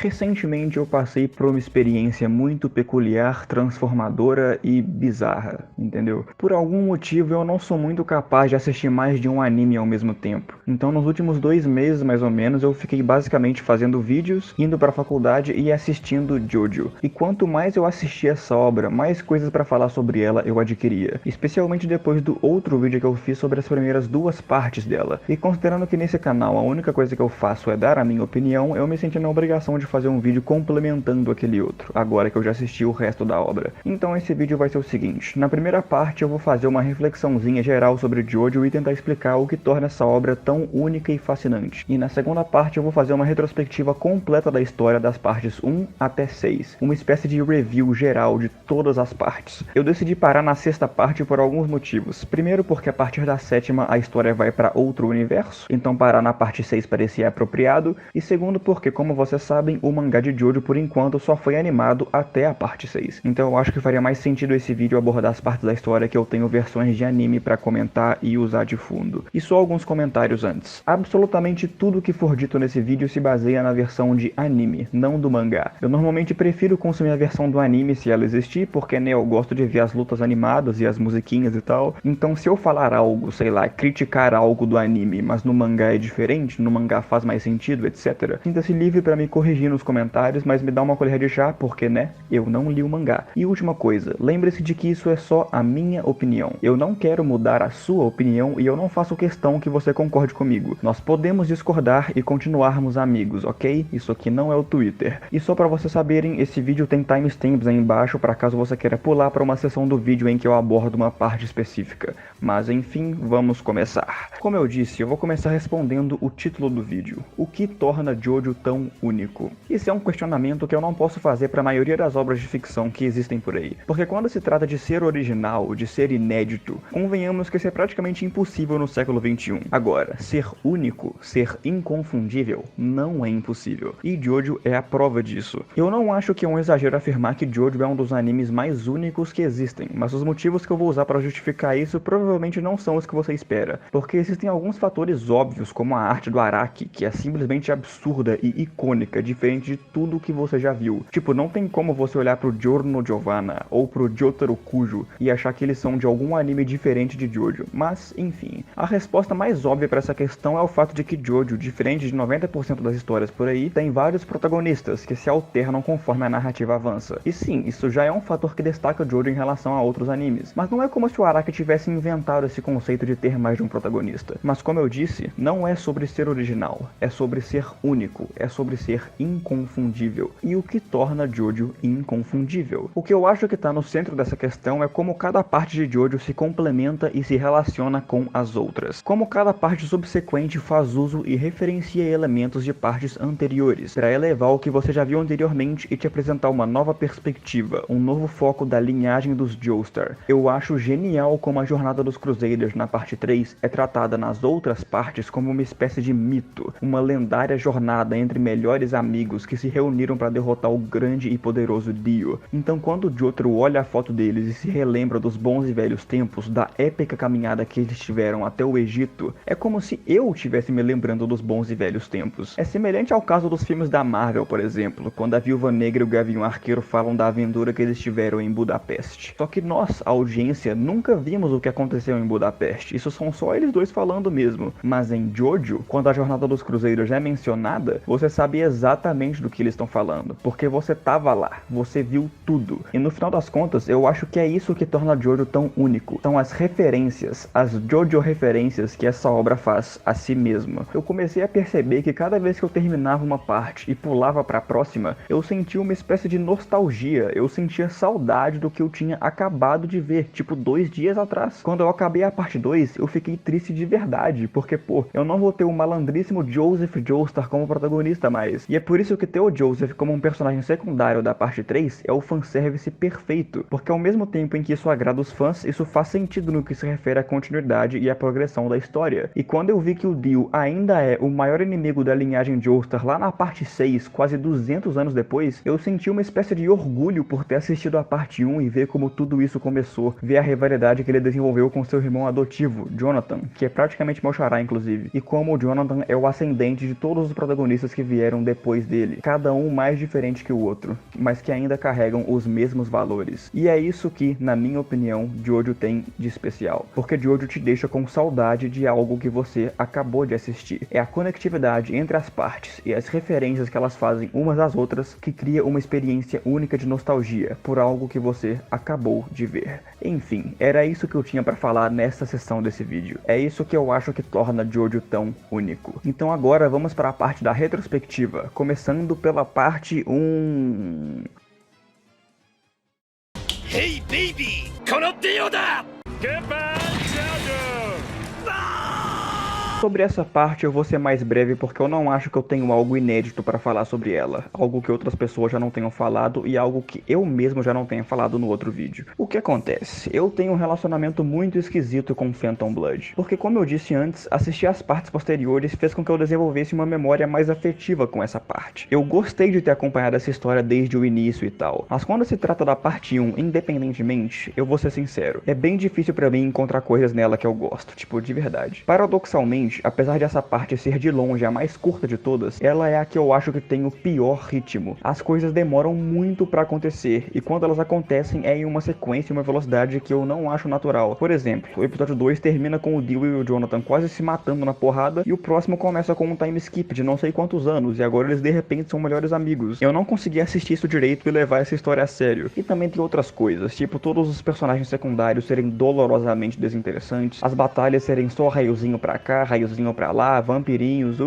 Recentemente eu passei por uma experiência muito peculiar, transformadora e bizarra, entendeu? Por algum motivo eu não sou muito capaz de assistir mais de um anime ao mesmo tempo. Então nos últimos 2 meses mais ou menos eu fiquei basicamente fazendo vídeos, indo pra faculdade e assistindo Jojo. E quanto mais eu assistia essa obra, mais coisas pra falar sobre ela eu adquiria. Especialmente depois do outro vídeo que eu fiz sobre as primeiras 2 partes dela. E considerando que nesse canal a única coisa que eu faço é dar a minha opinião, eu me senti na obrigação de fazer um vídeo complementando aquele outro, agora que eu já assisti o resto da obra. Então esse vídeo vai ser o seguinte: na primeira parte eu vou fazer uma reflexãozinha geral sobre Jojo e tentar explicar o que torna essa obra tão única e fascinante. E na segunda parte eu vou fazer uma retrospectiva completa da história das partes 1 até 6, uma espécie de review geral de todas as partes. Eu decidi parar na sexta parte por alguns motivos. Primeiro porque a partir da sétima a história vai para outro universo, então parar na parte 6 parecia apropriado, e segundo porque, como vocês sabem, o mangá de Jojo por enquanto só foi animado até a parte 6. Então eu acho que faria mais sentido esse vídeo abordar as partes da história que eu tenho versões de anime pra comentar e usar de fundo. E só alguns comentários antes. Absolutamente tudo que for dito nesse vídeo se baseia na versão de anime, não do mangá. Eu normalmente prefiro consumir a versão do anime se ela existir, porque né, eu gosto de ver as lutas animadas e as musiquinhas e tal. Então se eu falar algo, sei lá, criticar algo do anime, mas no mangá é diferente, no mangá faz mais sentido, etc. Sinta-se livre pra me corrigir nos comentários, mas me dá uma colher de chá, porque né, eu não li o mangá. E última coisa, lembre-se de que isso é só a minha opinião. Eu não quero mudar a sua opinião e eu não faço questão que você concorde comigo. Nós podemos discordar e continuarmos amigos, ok? Isso aqui não é o Twitter. E só pra vocês saberem, esse vídeo tem timestamps aí embaixo para caso você queira pular para uma seção do vídeo em que eu abordo uma parte específica. Mas enfim, vamos começar. Como eu disse, eu vou começar respondendo o título do vídeo: o que torna Jojo tão único? Esse é um questionamento que eu não posso fazer para a maioria das obras de ficção que existem por aí. Porque quando se trata de ser original, de ser inédito, convenhamos que isso é praticamente impossível no século XXI. Agora, ser único, ser inconfundível, não é impossível. E Jojo é a prova disso. Eu não acho que é um exagero afirmar que Jojo é um dos animes mais únicos que existem, mas os motivos que eu vou usar para justificar isso provavelmente não são os que você espera. Porque existem alguns fatores óbvios, como a arte do Araki, que é simplesmente absurda e icônica, diferente de tudo que você já viu. Tipo, não tem como você olhar pro Giorno Giovanna ou pro Jotaro Kujo e achar que eles são de algum anime diferente de Jojo. Mas, enfim, a resposta mais óbvia para essa questão é o fato de que Jojo, diferente de 90% das histórias por aí, tem vários protagonistas que se alternam conforme a narrativa avança. E sim, isso já é um fator que destaca Jojo em relação a outros animes. Mas não é como se o Araki tivesse inventado esse conceito de ter mais de um protagonista. Mas como eu disse, não é sobre ser original, é sobre ser único, é sobre ser inconfundível. E o que torna Jojo inconfundível? O que eu acho que está no centro dessa questão é como cada parte de Jojo se complementa e se relaciona com as outras. Como cada parte subsequente faz uso e referencia elementos de partes anteriores, para elevar o que você já viu anteriormente e te apresentar uma nova perspectiva, um novo foco da linhagem dos Joestar. Eu acho genial como a jornada dos Crusaders na parte 3 é tratada nas outras partes como uma espécie de mito, uma lendária jornada entre melhores amigos que se reuniram para derrotar o grande e poderoso Dio. Então quando Jotaro olha a foto deles e se relembra dos bons e velhos tempos, da épica caminhada que eles tiveram até o Egito, é como se eu estivesse me lembrando dos bons e velhos tempos. É semelhante ao caso dos filmes da Marvel, por exemplo, quando a Viúva Negra e o Gavião Arqueiro falam da aventura que eles tiveram em Budapeste. Só que nós, a audiência, nunca vimos o que aconteceu em Budapeste, isso são só eles dois falando mesmo. Mas em Jojo, quando a jornada dos cruzeiros é mencionada, você sabe exatamente do que eles estão falando, porque você tava lá, você viu tudo. E no final das contas, eu acho que é isso que torna Jojo tão único. São as referências, as Jojo referências que essa obra faz a si mesma. Eu comecei a perceber que cada vez que eu terminava uma parte e pulava pra próxima, eu sentia uma espécie de nostalgia, eu sentia saudade do que eu tinha acabado de ver, tipo 2 dias atrás. Quando eu acabei a parte 2, eu fiquei triste de verdade, porque pô, eu não vou ter o malandríssimo Joseph Joestar como protagonista mais. E é por isso que ter o Joseph como um personagem secundário da parte 3 é o fanservice perfeito, porque ao mesmo tempo em que isso agrada os fãs, isso faz sentido no que se refere à continuidade e à progressão da história. E quando eu vi que o Dio ainda é o maior inimigo da linhagem Joestar lá na parte 6, quase 200 anos depois, eu senti uma espécie de orgulho por ter assistido a parte 1 e ver como tudo isso começou, ver a rivalidade que ele desenvolveu com seu irmão adotivo, Jonathan, que é praticamente meu xará inclusive, e como o Jonathan é o ascendente de todos os protagonistas que vieram depois dele, cada um mais diferente que o outro, mas que ainda carregam os mesmos valores. E é isso que, na minha opinião, Jojo tem de especial, porque Jojo te deixa com saudade de algo que você acabou de assistir. É a conectividade entre as partes e as referências que elas fazem umas às outras que cria uma experiência única de nostalgia por algo que você acabou de ver. Enfim, era isso que eu tinha para falar nessa sessão desse vídeo. É isso que eu acho que torna Jojo tão único. Então agora vamos para a parte da retrospectiva, começando pela parte 1. Hey baby! このディオだ! Goodbye, Jojo! Sobre essa parte eu vou ser mais breve porque eu não acho que eu tenho algo inédito para falar sobre ela, algo que outras pessoas já não tenham falado e algo que eu mesmo já não tenha falado no outro vídeo. O que acontece? Eu tenho um relacionamento muito esquisito com Phantom Blood, porque como eu disse antes, assistir as partes posteriores fez com que eu desenvolvesse uma memória mais afetiva com essa parte. Eu gostei de ter acompanhado essa história desde o início e tal, mas quando se trata da parte 1, independentemente, eu vou ser sincero, é bem difícil pra mim encontrar coisas nela que eu gosto, tipo, de verdade. Paradoxalmente, apesar de essa parte ser de longe a mais curta de todas, ela é a que eu acho que tem o pior ritmo. As coisas demoram muito pra acontecer, e quando elas acontecem é em uma sequência e uma velocidade que eu não acho natural. Por exemplo, o episódio 2 termina com o Dio e o Jonathan quase se matando na porrada, e o próximo começa com um time skip de não sei quantos anos, e agora eles de repente são melhores amigos. Eu não consegui assistir isso direito e levar essa história a sério. E também tem outras coisas, tipo todos os personagens secundários serem dolorosamente desinteressantes, as batalhas serem só raiozinho pra cá, raiozinho pra lá, vampirinhos,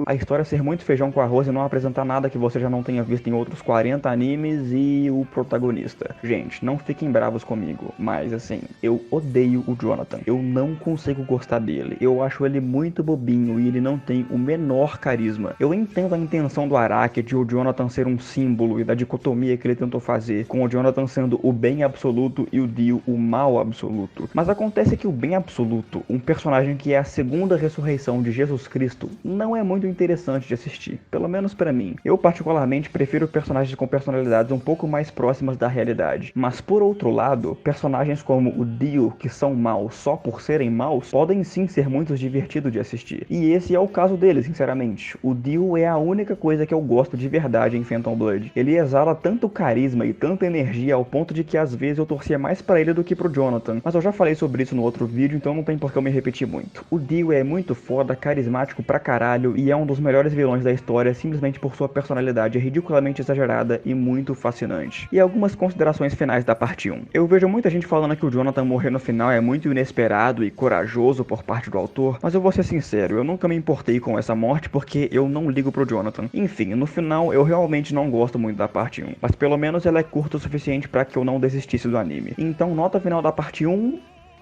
a história ser muito feijão com arroz e não apresentar nada que você já não tenha visto em outros 40 animes e o protagonista. Gente, não fiquem bravos comigo, mas assim, eu odeio o Jonathan. Eu não consigo gostar dele. Eu acho ele muito bobinho e ele não tem o menor carisma. Eu entendo a intenção do Araki de o Jonathan ser um símbolo e da dicotomia que ele tentou fazer, com o Jonathan sendo o bem absoluto e o Dio o mal absoluto. Mas acontece que o bem absoluto, um personagem que é a segunda ressurreição de Jesus Cristo, não é muito interessante de assistir, pelo menos pra mim. Eu particularmente prefiro personagens com personalidades um pouco mais próximas da realidade, mas por outro lado, personagens como o Dio, que são maus só por serem maus, podem sim ser muito divertidos de assistir. E esse é o caso dele, sinceramente. O Dio é a única coisa que eu gosto de verdade em Phantom Blood. Ele exala tanto carisma e tanta energia ao ponto de que às vezes eu torcia mais pra ele do que pro Jonathan, mas eu já falei sobre isso no outro vídeo, então não tem por que eu me repetir muito. O Dio é muito foda, carismático pra caralho e é um dos melhores vilões da história simplesmente por sua personalidade ridiculamente exagerada e muito fascinante. E algumas considerações finais da parte 1. Eu vejo muita gente falando que o Jonathan morrer no final é muito inesperado e corajoso por parte do autor, mas eu vou ser sincero, eu nunca me importei com essa morte porque eu não ligo pro Jonathan. Enfim, no final eu realmente não gosto muito da parte 1, mas pelo menos ela é curta o suficiente pra que eu não desistisse do anime. Então nota final da parte 1...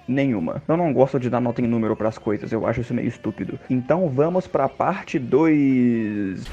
nenhuma. Eu não gosto de dar nota em número pras coisas, eu acho isso meio estúpido. Então vamos pra parte 2.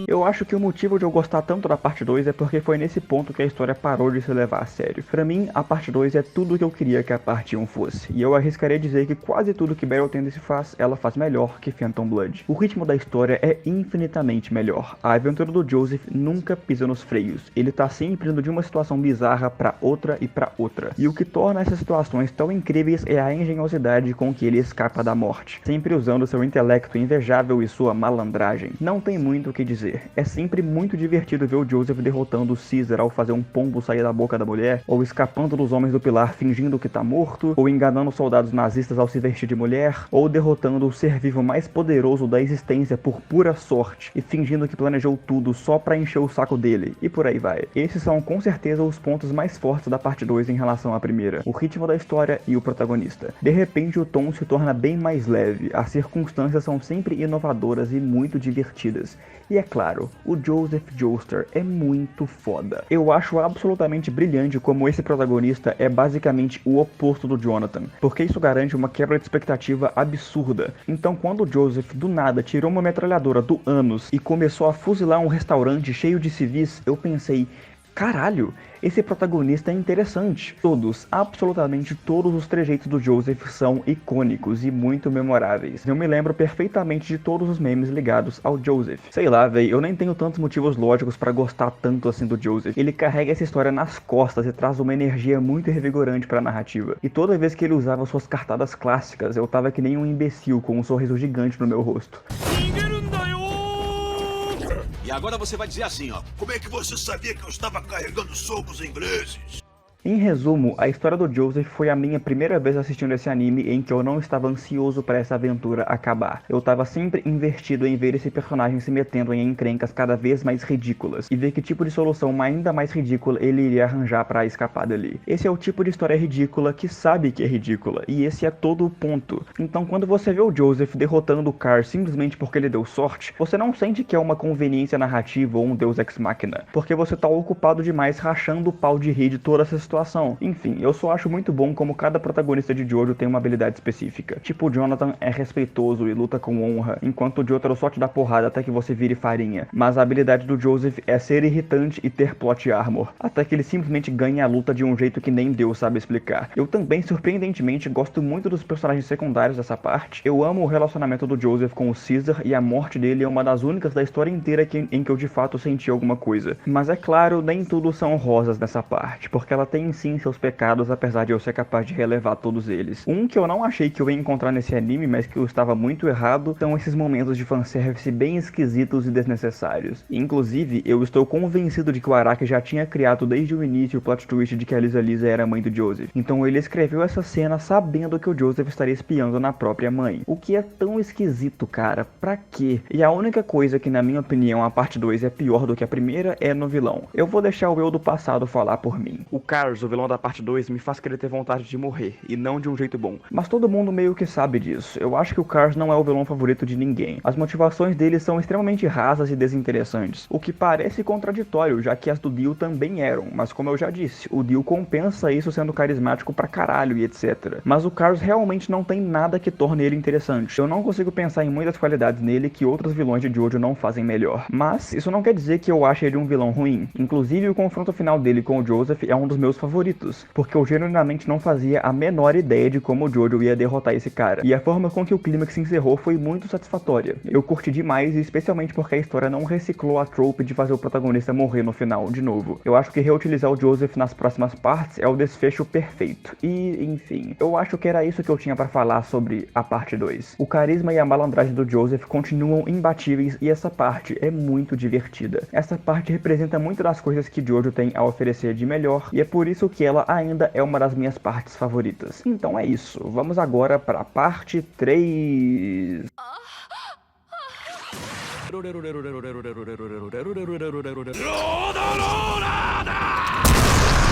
Eu acho que o motivo de eu gostar tanto da parte 2 é porque foi nesse ponto que a história parou de se levar a sério. Pra mim, a parte 2 é tudo que eu queria que a parte 1 fosse, e eu arriscaria dizer que quase tudo que Battle Tendency faz, ela faz melhor que Phantom Blood. O ritmo da história é infinitamente melhor. A aventura do Joseph nunca pisa nos freios, ele tá sempre indo de uma situação bizarra pra outra e pra outra. E o que torna essas situações tão incríveis é a engenhosidade com que ele escapa da morte, sempre usando seu intelecto invejável e sua malandragem. Não tem muito o que dizer. É sempre muito divertido ver o Joseph derrotando o Caesar ao fazer um pombo sair da boca da mulher, ou escapando dos homens do pilar fingindo que tá morto, ou enganando soldados nazistas ao se vestir de mulher, ou derrotando o ser vivo mais poderoso da existência por pura sorte, e fingindo que planejou tudo só pra encher o saco dele, e por aí vai. Esses são com certeza os pontos mais fortes da parte 2 em relação à primeira, o ritmo da história e o protagonista. De repente o tom se torna bem mais leve, as circunstâncias são sempre inovadoras e muito divertidas. E é claro, o Joseph Joestar é muito foda. Eu acho absolutamente brilhante como esse protagonista é basicamente o oposto do Jonathan, porque isso garante uma quebra de expectativa absurda. Então quando o Joseph do nada tirou uma metralhadora do ânus e começou a fuzilar um restaurante cheio de civis, eu pensei... caralho, esse protagonista é interessante. Todos, absolutamente todos os trejeitos do Joseph são icônicos e muito memoráveis. Eu me lembro perfeitamente de todos os memes ligados ao Joseph. Sei lá, véi, eu nem tenho tantos motivos lógicos pra gostar tanto assim do Joseph. Ele carrega essa história nas costas e traz uma energia muito revigorante pra narrativa. E toda vez que ele usava suas cartadas clássicas, eu tava que nem um imbecil com um sorriso gigante no meu rosto. E agora você vai dizer assim, ó. Como é que você sabia que eu estava carregando socos ingleses? Em resumo, a história do Joseph foi a minha primeira vez assistindo esse anime em que eu não estava ansioso para essa aventura acabar. Eu estava sempre investido em ver esse personagem se metendo em encrencas cada vez mais ridículas e ver que tipo de solução ainda mais ridícula ele iria arranjar para escapar dali. Esse é o tipo de história ridícula que sabe que é ridícula, e esse é todo o ponto. Então quando você vê o Joseph derrotando o Car simplesmente porque ele deu sorte, você não sente que é uma conveniência narrativa ou um deus ex machina, porque você tá ocupado demais rachando o pau de rir de toda essa situação. Enfim, eu só acho muito bom como cada protagonista de Jojo tem uma habilidade específica. Tipo, o Jonathan é respeitoso e luta com honra, enquanto o Jotaro só te dá porrada até que você vire farinha. Mas a habilidade do Joseph é ser irritante e ter plot armor, até que ele simplesmente ganha a luta de um jeito que nem Deus sabe explicar. Eu também, surpreendentemente, gosto muito dos personagens secundários dessa parte. Eu amo o relacionamento do Joseph com o Caesar, e a morte dele é uma das únicas da história inteira em que eu de fato senti alguma coisa. Mas é claro, nem tudo são rosas nessa parte, porque ela tem sim seus pecados, apesar de eu ser capaz de relevar todos eles. Um que eu não achei que eu ia encontrar nesse anime, mas que eu estava muito errado, são esses momentos de fanservice bem esquisitos e desnecessários. Inclusive, eu estou convencido de que o Araki já tinha criado desde o início o plot twist de que a Lisa era a mãe do Joseph. Então ele escreveu essa cena sabendo que o Joseph estaria espiando na própria mãe. O que é tão esquisito, cara? Pra quê? E a única coisa que, na minha opinião, a parte 2 é pior do que a primeira é no vilão. Eu vou deixar o eu do passado falar por mim. O Cars, o vilão da parte 2, me faz querer ter vontade de morrer, e não de um jeito bom. Mas todo mundo meio que sabe disso. Eu acho que o Cars não é o vilão favorito de ninguém. As motivações dele são extremamente rasas e desinteressantes, o que parece contraditório, já que as do Dio também eram, mas como eu já disse, o Dio compensa isso sendo carismático pra caralho e etc. Mas o Cars realmente não tem nada que torne ele interessante. Eu não consigo pensar em muitas qualidades nele que outros vilões de Jojo não fazem melhor. Mas isso não quer dizer que eu ache ele um vilão ruim. Inclusive o confronto final dele com o Joseph é um dos meus favoritos, porque eu genuinamente não fazia a menor ideia de como o Jojo ia derrotar esse cara, e a forma com que o clímax se encerrou foi muito satisfatória. Eu curti demais, especialmente porque a história não reciclou a trope de fazer o protagonista morrer no final de novo. Eu acho que reutilizar o Joseph nas próximas partes é o desfecho perfeito. E, enfim, eu acho que era isso que eu tinha pra falar sobre a parte 2. O carisma e a malandragem do Joseph continuam imbatíveis e essa parte é muito divertida. Essa parte representa muito das coisas que Jojo tem a oferecer de melhor, e é por isso que ela ainda é uma das minhas partes favoritas. Então é isso, vamos agora para a parte 3.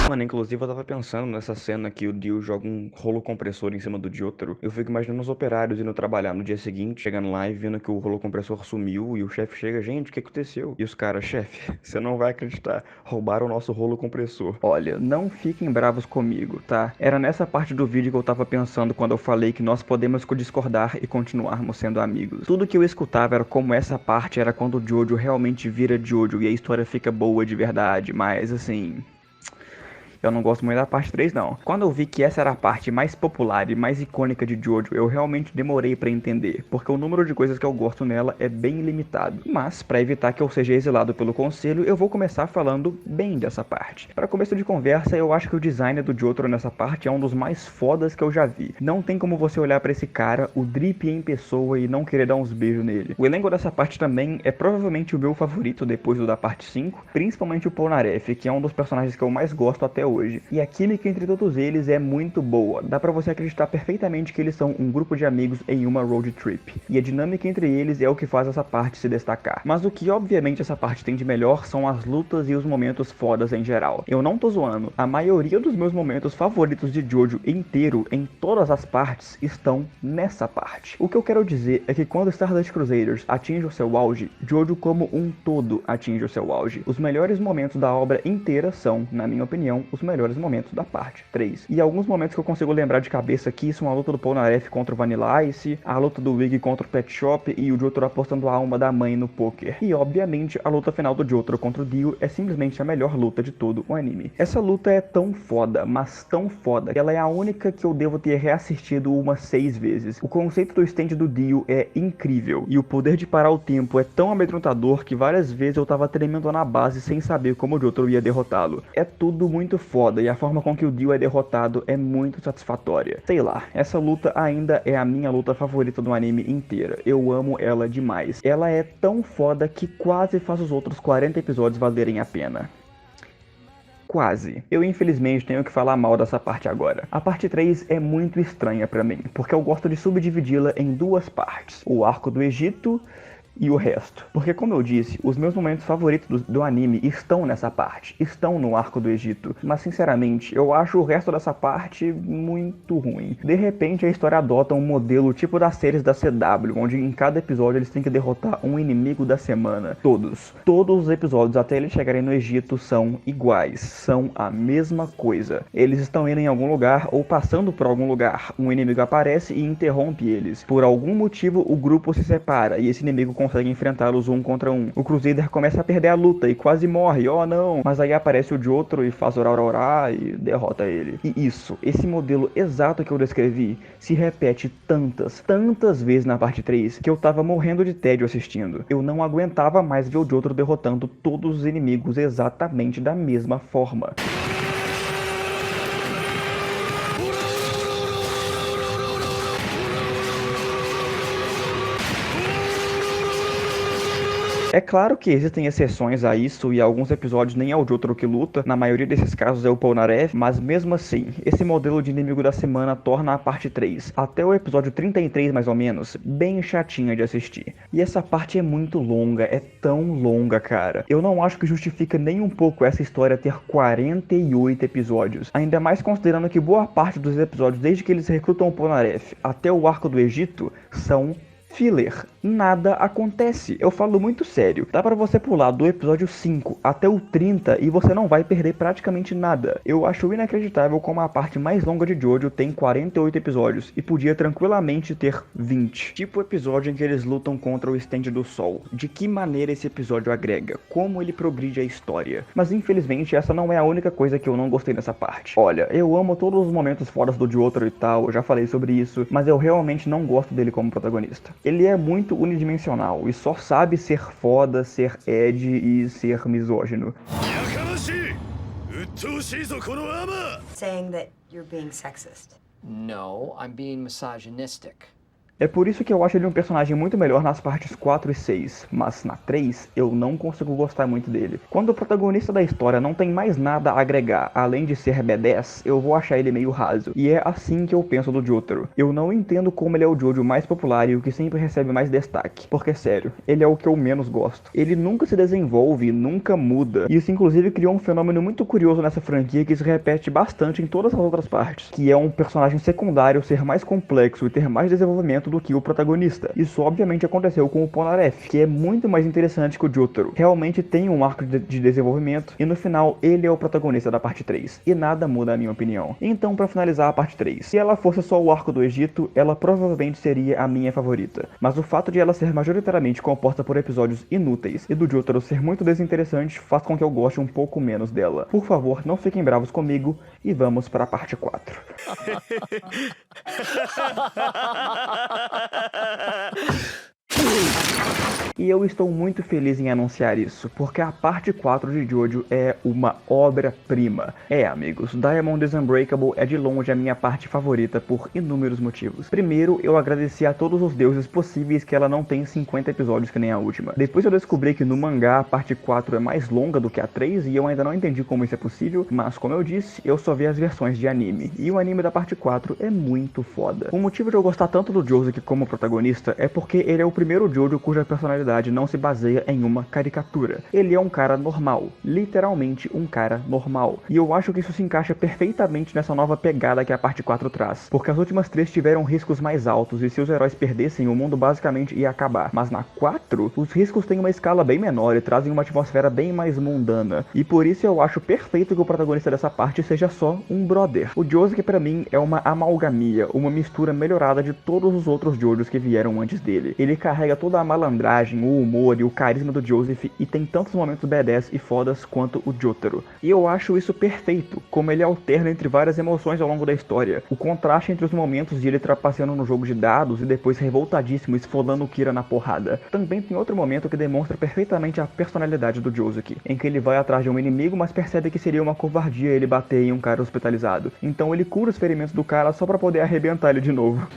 Mano, inclusive eu tava pensando nessa cena que o Dio joga um rolo compressor em cima do Jotaro. Eu fico imaginando os operários indo trabalhar no dia seguinte, chegando lá e vendo que o rolo compressor sumiu, e o chefe chega, gente, o que aconteceu? E os caras, chefe, você não vai acreditar, roubaram o nosso rolo compressor. Olha, não fiquem bravos comigo, tá? Era nessa parte do vídeo que eu tava pensando quando eu falei que nós podemos discordar e continuarmos sendo amigos. Tudo que eu escutava era como essa parte era quando o Jojo realmente vira Jojo e a história fica boa de verdade, mas assim... eu não gosto muito da parte 3 não. Quando eu vi que essa era a parte mais popular e mais icônica de Jojo, eu realmente demorei pra entender, porque o número de coisas que eu gosto nela é bem limitado. Mas, pra evitar que eu seja exilado pelo conselho, eu vou começar falando bem dessa parte. Pra começo de conversa, eu acho que o design do Jotaro nessa parte é um dos mais fodas que eu já vi. Não tem como você olhar pra esse cara, o Drip em pessoa, e não querer dar uns beijos nele. O elenco dessa parte também é provavelmente o meu favorito depois do da parte 5, principalmente o Polnareff, que é um dos personagens que eu mais gosto até hoje. E a química entre todos eles é muito boa. Dá pra você acreditar perfeitamente que eles são um grupo de amigos em uma road trip. E a dinâmica entre eles é o que faz essa parte se destacar. Mas o que obviamente essa parte tem de melhor são as lutas e os momentos fodas em geral. Eu não tô zoando. A maioria dos meus momentos favoritos de Jojo inteiro, em todas as partes, estão nessa parte. O que eu quero dizer é que quando Stardust Crusaders atinge o seu auge, Jojo como um todo atinge o seu auge. Os melhores momentos da obra inteira são, na minha opinião, os os melhores momentos da parte 3. E alguns momentos que eu consigo lembrar de cabeça aqui são a luta do Polnareff contra o Vanilla Ice, a luta do Wig contra o Pet Shop e o Jotaro apostando a alma da mãe no poker. E obviamente a luta final do Jotaro contra o Dio é simplesmente a melhor luta de todo o anime. Essa luta é tão foda, mas tão foda, que ela é a única que eu devo ter reassistido umas 6 vezes. O conceito do stand do Dio é incrível, e o poder de parar o tempo é tão amedrontador que várias vezes eu tava tremendo na base sem saber como o Jotaro ia derrotá-lo. É tudo muito foda, e a forma com que o Dio é derrotado é muito satisfatória. Sei lá, essa luta ainda é a minha luta favorita do anime inteira. Eu amo ela demais. Ela é tão foda que quase faz os outros 40 episódios valerem a pena. Quase. Eu infelizmente tenho que falar mal dessa parte agora. A parte 3 é muito estranha pra mim, porque eu gosto de subdividi-la em 2 partes. O arco do Egito e o resto. Porque, como eu disse, os meus momentos favoritos do anime estão nessa parte, estão no arco do Egito. Mas, sinceramente, eu acho o resto dessa parte muito ruim. De repente, a história adota um modelo tipo das séries da CW, onde em cada episódio eles têm que derrotar um inimigo da semana. Todos os episódios até eles chegarem no Egito são iguais, são a mesma coisa. Eles estão indo em algum lugar ou passando por algum lugar. Um inimigo aparece e interrompe eles. Por algum motivo, o grupo se separa e esse inimigo consegue enfrentá-los 1 contra 1. O Crusader começa a perder a luta e quase morre, oh não, mas aí aparece o Jotaro e faz orar e derrota ele. E isso, esse modelo exato que eu descrevi, se repete tantas vezes na parte 3 que eu tava morrendo de tédio assistindo. Eu não aguentava mais ver o Jotaro derrotando todos os inimigos exatamente da mesma forma. É claro que existem exceções a isso e alguns episódios nem é o Jotaro que luta, na maioria desses casos é o Polnareff, mas mesmo assim, esse modelo de inimigo da semana torna a parte 3, até o episódio 33 mais ou menos, bem chatinha de assistir. E essa parte é muito longa, é tão longa, cara. Eu não acho que justifica nem um pouco essa história ter 48 episódios, ainda mais considerando que boa parte dos episódios, desde que eles recrutam o Polnareff até o arco do Egito, são filler. Nada acontece. Eu falo muito sério. Dá pra você pular do episódio 5 até o 30 e você não vai perder praticamente nada. Eu acho inacreditável como a parte mais longa de Jojo tem 48 episódios e podia tranquilamente ter 20. Tipo o episódio em que eles lutam contra o stand do sol. De que maneira esse episódio agrega? Como ele progride a história? Mas infelizmente essa não é a única coisa que eu não gostei nessa parte. Olha, eu amo todos os momentos fora do Jotaro e tal, eu já falei sobre isso, mas eu realmente não gosto dele como protagonista. Ele é muito unidimensional e só sabe ser foda, ser edgy e ser misógino. Saying that you're being sexist. No, I'm being misogynistic. É por isso que eu acho ele um personagem muito melhor nas partes 4 e 6, mas na 3 eu não consigo gostar muito dele. Quando o protagonista da história não tem mais nada a agregar, além de ser B10, eu vou achar ele meio raso. E é assim que eu penso do Jotaro. Eu não entendo como ele é o Jojo mais popular e o que sempre recebe mais destaque. Porque, sério, ele é o que eu menos gosto. Ele nunca se desenvolve, nunca muda. E isso inclusive criou um fenômeno muito curioso nessa franquia que se repete bastante em todas as outras partes. Que é um personagem secundário ser mais complexo e ter mais desenvolvimento do que o protagonista. Isso obviamente aconteceu com o Polnareff, que é muito mais interessante que o Jotaro. Realmente tem um arco de desenvolvimento e no final ele é o protagonista da parte 3. E nada muda a minha opinião. Então, pra finalizar a parte 3, se ela fosse só o arco do Egito, ela provavelmente seria a minha favorita. Mas o fato de ela ser majoritariamente composta por episódios inúteis e do Jotaro ser muito desinteressante faz com que eu goste um pouco menos dela. Por favor, não fiquem bravos comigo e vamos para a parte 4. E eu estou muito feliz em anunciar isso, porque a parte 4 de Jojo é uma obra-prima. Amigos, Diamond is Unbreakable é de longe a minha parte favorita por inúmeros motivos. Primeiro, eu agradeci a todos os deuses possíveis que ela não tem 50 episódios que nem a última. Depois eu descobri que no mangá a parte 4 é mais longa do que a 3 e eu ainda não entendi como isso é possível, mas como eu disse, eu só vi as versões de anime. E o anime da parte 4 é muito foda. O motivo de eu gostar tanto do Josuke como protagonista é porque ele é o primeiro Jojo cuja personalidade não se baseia em uma caricatura. Ele é um cara normal, literalmente um cara normal. E eu acho que isso se encaixa perfeitamente nessa nova pegada que a parte 4 traz, porque as últimas 3 tiveram riscos mais altos e se os heróis perdessem, o mundo basicamente ia acabar. Mas na 4, os riscos têm uma escala bem menor e trazem uma atmosfera bem mais mundana. E por isso eu acho perfeito que o protagonista dessa parte seja só um brother. O Josuke pra mim é uma amalgamia, uma mistura melhorada de todos os outros Jojos que vieram antes dele. Ele carrega toda a malandragem, o humor e o carisma do Joseph e tem tantos momentos badass e fodas quanto o Jotaro. E eu acho isso perfeito, como ele alterna entre várias emoções ao longo da história. O contraste entre os momentos de ele trapaceando no jogo de dados e depois revoltadíssimo esfolando o Kira na porrada. Também tem outro momento que demonstra perfeitamente a personalidade do Josuke, em que ele vai atrás de um inimigo, mas percebe que seria uma covardia ele bater em um cara hospitalizado. Então ele cura os ferimentos do cara só pra poder arrebentar ele de novo.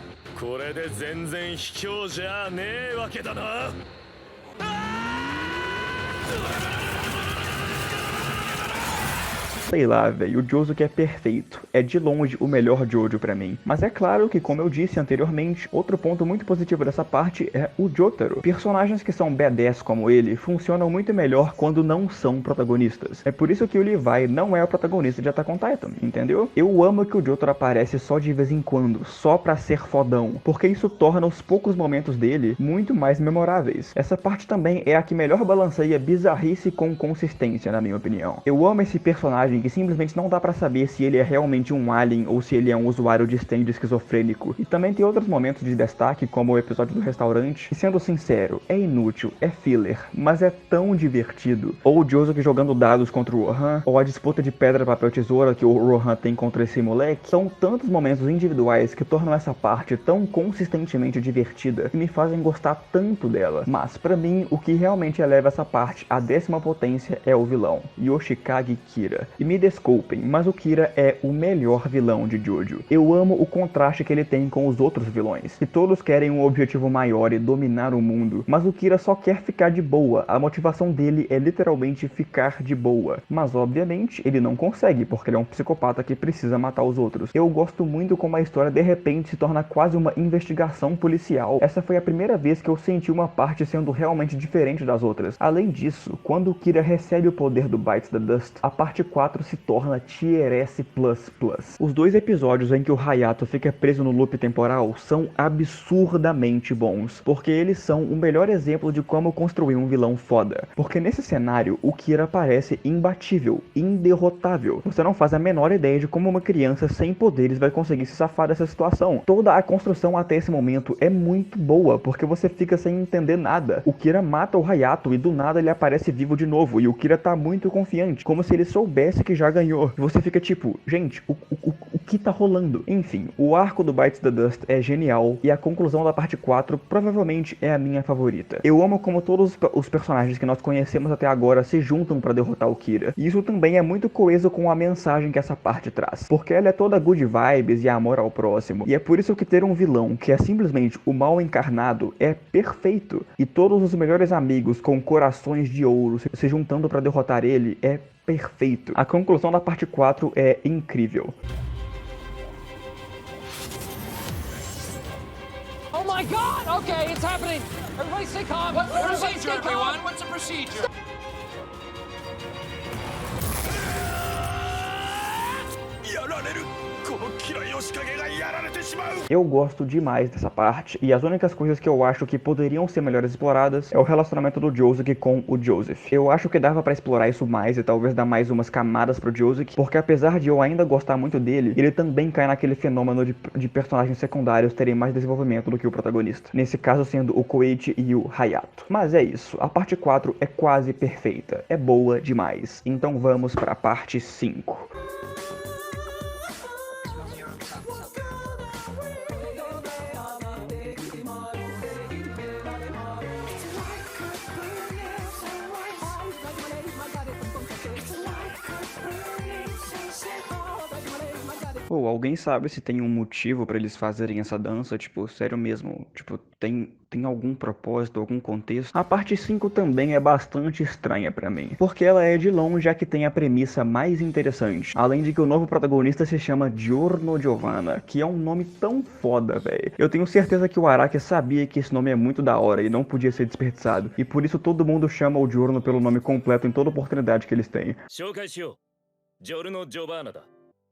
Sei lá, velho, o Josuke é perfeito. É de longe o melhor Jojo pra mim. Mas é claro que, como eu disse anteriormente, outro ponto muito positivo dessa parte é o Jotaro. Personagens que são badass como ele funcionam muito melhor quando não são protagonistas. É por isso que o Levi não é o protagonista de Attack on Titan, entendeu? Eu amo que o Jotaro aparece só de vez em quando, só pra ser fodão, porque isso torna os poucos momentos dele muito mais memoráveis. Essa parte também é a que melhor balanceia bizarrice com consistência, na minha opinião. Eu amo esse personagem que simplesmente não dá pra saber se ele é realmente um alien ou se ele é um usuário de stand esquizofrênico. E também tem outros momentos de destaque, como o episódio do restaurante, e sendo sincero, é inútil, é filler, mas é tão divertido. Ou o Josuke jogando dados contra o Rohan, ou a disputa de pedra, papel, tesoura que o Rohan tem contra esse moleque. São tantos momentos individuais que tornam essa parte tão consistentemente divertida que me fazem gostar tanto dela. Mas pra mim, o que realmente eleva essa parte à 10ª potência é o vilão, Yoshikage Kira. E me desculpem, mas o Kira é o melhor vilão de Jojo. Eu amo o contraste que ele tem com os outros vilões, que todos querem um objetivo maior e dominar o mundo, mas o Kira só quer ficar de boa. A motivação dele é literalmente ficar de boa, mas obviamente ele não consegue, porque ele é um psicopata que precisa matar os outros. Eu gosto muito como a história de repente se torna quase uma investigação policial. Essa foi a primeira vez que eu senti uma parte sendo realmente diferente das outras. Além disso, quando o Kira recebe o poder do Bites the Dust, a parte 4 se torna Tier S++. Os 2 episódios em que o Hayato fica preso no loop temporal são absurdamente bons, porque eles são o melhor exemplo de como construir um vilão foda. Porque nesse cenário, o Kira parece imbatível, inderrotável. Você não faz a menor ideia de como uma criança sem poderes vai conseguir se safar dessa situação. Toda a construção até esse momento é muito boa, porque você fica sem entender nada. O Kira mata o Hayato e do nada ele aparece vivo de novo, e o Kira tá muito confiante, como se ele soubesse que já ganhou. E você fica tipo, gente, o que tá rolando? Enfim, o arco do Bites the Dust é genial e a conclusão da parte 4 provavelmente é a minha favorita. Eu amo como todos os personagens que nós conhecemos até agora se juntam pra derrotar o Kira. E isso também é muito coeso com a mensagem que essa parte traz, porque ela é toda good vibes e amor ao próximo. E é por isso que ter um vilão que é simplesmente o mal encarnado é perfeito. E todos os melhores amigos com corações de ouro se juntando pra derrotar ele é perfeito. A conclusão da parte 4 é incrível. Oh my god! Okay, it's happening! Everybody stay calm! Everybody stay calm! What's the procedure? Eu gosto demais dessa parte, e as únicas coisas que eu acho que poderiam ser melhores exploradas é o relacionamento do Josuke com o Joseph. Eu acho que dava pra explorar isso mais e talvez dar mais umas camadas pro Josuke, porque apesar de eu ainda gostar muito dele, ele também cai naquele fenômeno de personagens secundários terem mais desenvolvimento do que o protagonista. Nesse caso sendo o Koichi e o Hayato. Mas é isso, a parte 4 é quase perfeita, é boa demais. Então vamos pra parte 5. Ou alguém sabe se tem um motivo pra eles fazerem essa dança? Tipo, sério mesmo? Tipo, tem algum propósito, algum contexto? A parte 5 também é bastante estranha pra mim, porque ela é de longe a que tem a premissa mais interessante. Além de que o novo protagonista se chama Giorno Giovanna, que é um nome tão foda, velho. Eu tenho certeza que o Araki sabia que esse nome é muito da hora e não podia ser desperdiçado. E por isso todo mundo chama o Giorno pelo nome completo em toda oportunidade que eles têm. Giorno Giovanna.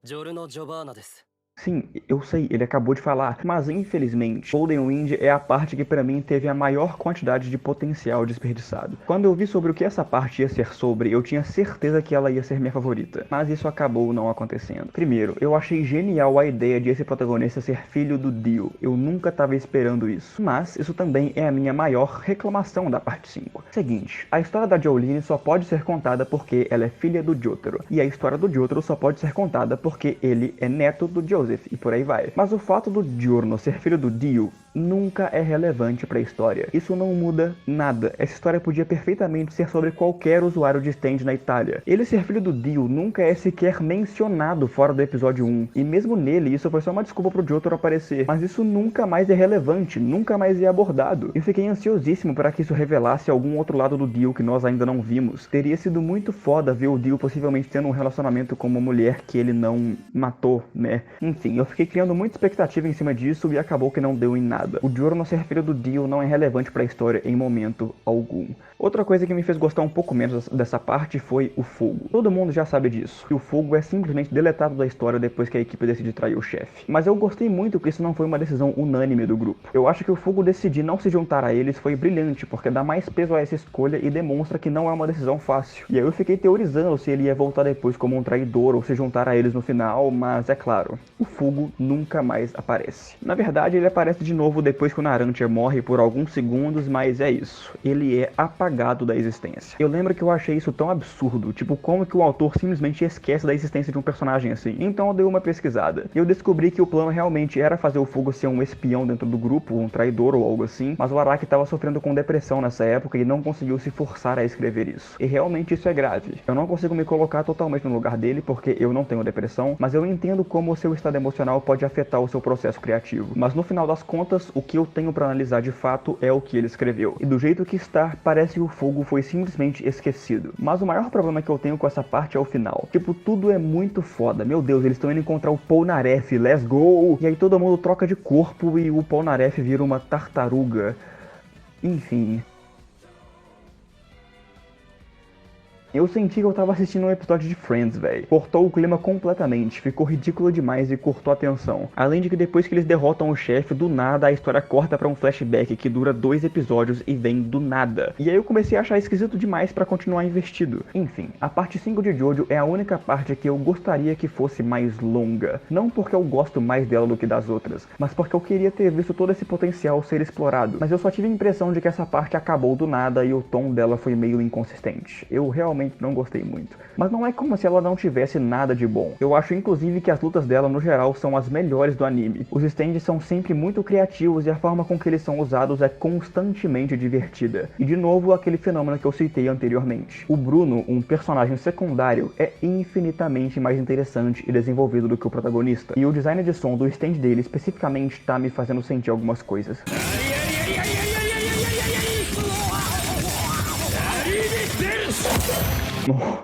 Giorno Giovanna desu. Sim, eu sei, ele acabou de falar, mas infelizmente, Golden Wind é a parte que pra mim teve a maior quantidade de potencial desperdiçado. Quando eu vi sobre o que essa parte ia ser sobre, eu tinha certeza que ela ia ser minha favorita, mas isso acabou não acontecendo. Primeiro, eu achei genial a ideia de esse protagonista ser filho do Dio, eu nunca tava esperando isso, mas isso também é a minha maior reclamação da parte 5. Seguinte, a história da Jolene só pode ser contada porque ela é filha do Jotaro, e a história do Jotaro só pode ser contada porque ele é neto do Joseph, e por aí vai. Mas o fato do Giorno ser filho do Dio nunca é relevante pra história. Isso não muda nada. Essa história podia perfeitamente ser sobre qualquer usuário de stand na Itália. Ele ser filho do Dio nunca é sequer mencionado fora do episódio 1. E mesmo nele, isso foi só uma desculpa pro Jotaro aparecer. Mas isso nunca mais é relevante, nunca mais é abordado. Eu fiquei ansiosíssimo para que isso revelasse algum outro lado do Dio que nós ainda não vimos. Teria sido muito foda ver o Dio possivelmente tendo um relacionamento com uma mulher que ele não matou, né? Enfim, eu fiquei criando muita expectativa em cima disso e acabou que não deu em nada. O Giorno ser filho do Dio não é relevante pra história em momento algum. Outra coisa que me fez gostar um pouco menos dessa parte foi o fogo. Todo mundo já sabe disso, que o fogo é simplesmente deletado da história depois que a equipe decide trair o chefe. Mas eu gostei muito que isso não foi uma decisão unânime do grupo. Eu acho que o fogo decidir não se juntar a eles foi brilhante, porque dá mais peso a essa escolha e demonstra que não é uma decisão fácil. E aí eu fiquei teorizando se ele ia voltar depois como um traidor ou se juntar a eles no final, mas é claro, o fogo nunca mais aparece. Na verdade, ele aparece de novo depois que o Narantia morre por alguns segundos, mas é isso. Ele é apagado da existência. Eu lembro que eu achei isso tão absurdo, tipo, como que o autor simplesmente esquece da existência de um personagem assim. Então eu dei uma pesquisada. E eu descobri que o plano realmente era fazer o Fogo ser um espião dentro do grupo, um traidor ou algo assim, mas o Araki estava sofrendo com depressão nessa época e não conseguiu se forçar a escrever isso. E realmente isso é grave. Eu não consigo me colocar totalmente no lugar dele, porque eu não tenho depressão, mas eu entendo como o seu estado emocional pode afetar o seu processo criativo. Mas no final das contas, o que eu tenho pra analisar de fato é o que ele escreveu. E do jeito que está, parece que o fogo foi simplesmente esquecido. Mas o maior problema que eu tenho com essa parte é o final. Tipo, tudo é muito foda. Meu Deus, eles estão indo encontrar o Polnareff, let's go! E aí todo mundo troca de corpo e o Polnareff vira uma tartaruga. Enfim. Eu senti que eu tava assistindo um episódio de Friends, velho. Cortou o clima completamente, ficou ridículo demais e cortou a atenção. Além de que depois que eles derrotam o chefe, do nada a história corta pra um flashback que dura 2 episódios e vem do nada. E aí eu comecei a achar esquisito demais pra continuar investido. Enfim, a parte 5 de Jojo é a única parte que eu gostaria que fosse mais longa. Não porque eu gosto mais dela do que das outras, mas porque eu queria ter visto todo esse potencial ser explorado. Mas eu só tive a impressão de que essa parte acabou do nada e o tom dela foi meio inconsistente. Eu realmente não gostei muito. Mas não é como se ela não tivesse nada de bom. Eu acho inclusive que as lutas dela no geral são as melhores do anime. Os stands são sempre muito criativos e a forma com que eles são usados é constantemente divertida. E de novo aquele fenômeno que eu citei anteriormente. O Bruno, um personagem secundário, é infinitamente mais interessante e desenvolvido do que o protagonista. E o design de som do stand dele especificamente tá me fazendo sentir algumas coisas.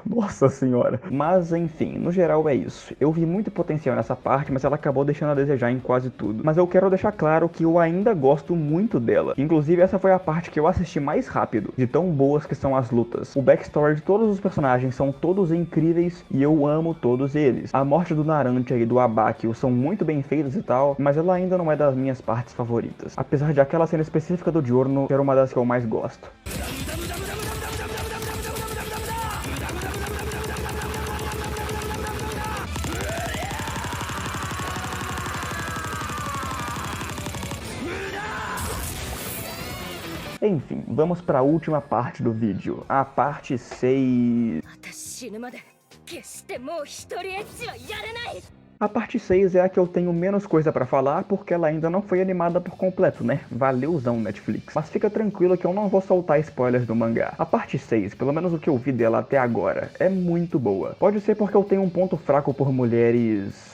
Nossa senhora. Mas enfim, no geral é isso. Eu vi muito potencial nessa parte, mas ela acabou deixando a desejar em quase tudo. Mas eu quero deixar claro que eu ainda gosto muito dela. Inclusive essa foi a parte que eu assisti mais rápido, de tão boas que são as lutas. O backstory de todos os personagens são todos incríveis e eu amo todos eles. A morte do Narantia e do Abakio são muito bem feitas e tal, mas ela ainda não é das minhas partes favoritas. Apesar de aquela cena específica do Giorno ser uma das que eu mais gosto. Enfim, vamos para a última parte do vídeo, a parte 6. A parte 6 é a que eu tenho menos coisa pra falar porque ela ainda não foi animada por completo, né? Valeuzão Netflix. Mas fica tranquilo que eu não vou soltar spoilers do mangá. A parte 6, pelo menos o que eu vi dela até agora, é muito boa. Pode ser porque eu tenho um ponto fraco por mulheres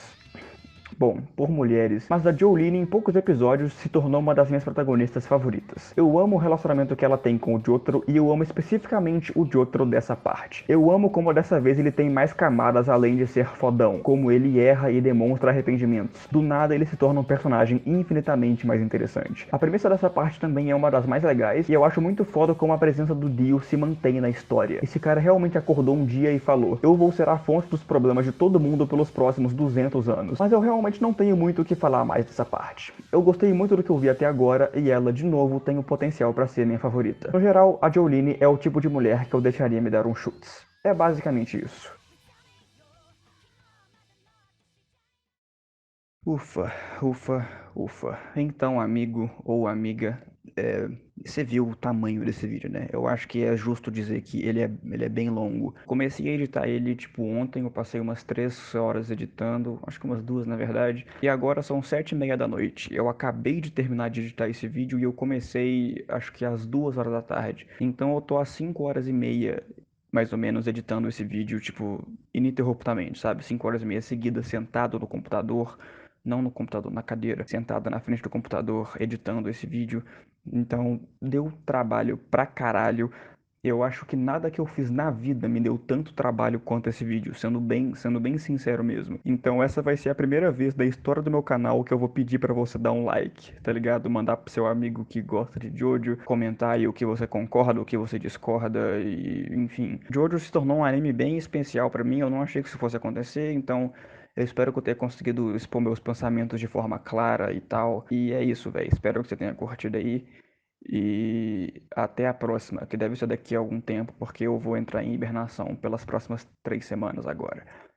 bom, por mulheres, mas a Jolene em poucos episódios se tornou uma das minhas protagonistas favoritas. Eu amo o relacionamento que ela tem com o Jotaro e eu amo especificamente o Jotaro dessa parte. Eu amo como dessa vez ele tem mais camadas além de ser fodão, como ele erra e demonstra arrependimentos. Do nada ele se torna um personagem infinitamente mais interessante. A premissa dessa parte também é uma das mais legais e eu acho muito foda como a presença do Dio se mantém na história. Esse cara realmente acordou um dia e falou: eu vou ser a fonte dos problemas de todo mundo pelos próximos 200 anos. Mas eu realmente não tenho muito o que falar mais dessa parte. Eu gostei muito do que eu vi até agora e ela, de novo, tem o potencial pra ser minha favorita. No geral, a Jolene é o tipo de mulher que eu deixaria me dar um chutes. É basicamente isso. Ufa, ufa, ufa. Então, amigo ou amiga, você viu o tamanho desse vídeo, né? Eu acho que é justo dizer que ele é bem longo. Comecei a editar ele, tipo, ontem, eu passei umas 3 horas editando, acho que umas 2 na verdade, e agora são 7h30 da noite. Eu acabei de terminar de editar esse vídeo e eu comecei, acho que às 2 horas da tarde. Então eu tô às 5h30, mais ou menos, editando esse vídeo, tipo, ininterruptamente, sabe? 5h30 seguidas, sentado no computador, não no computador, na cadeira, sentada na frente do computador, editando esse vídeo. Então, deu trabalho pra caralho. Eu acho que nada que eu fiz na vida me deu tanto trabalho quanto esse vídeo, sendo bem sincero mesmo. Então essa vai ser a primeira vez da história do meu canal que eu vou pedir pra você dar um like, tá ligado? Mandar pro seu amigo que gosta de Jojo, comentar aí o que você concorda, o que você discorda e enfim. Jojo se tornou um anime bem especial pra mim, eu não achei que isso fosse acontecer, então eu espero que eu tenha conseguido expor meus pensamentos de forma clara e tal. E é isso, velho. Espero que você tenha curtido aí. E até a próxima, que deve ser daqui a algum tempo, porque eu vou entrar em hibernação pelas próximas 3 semanas agora.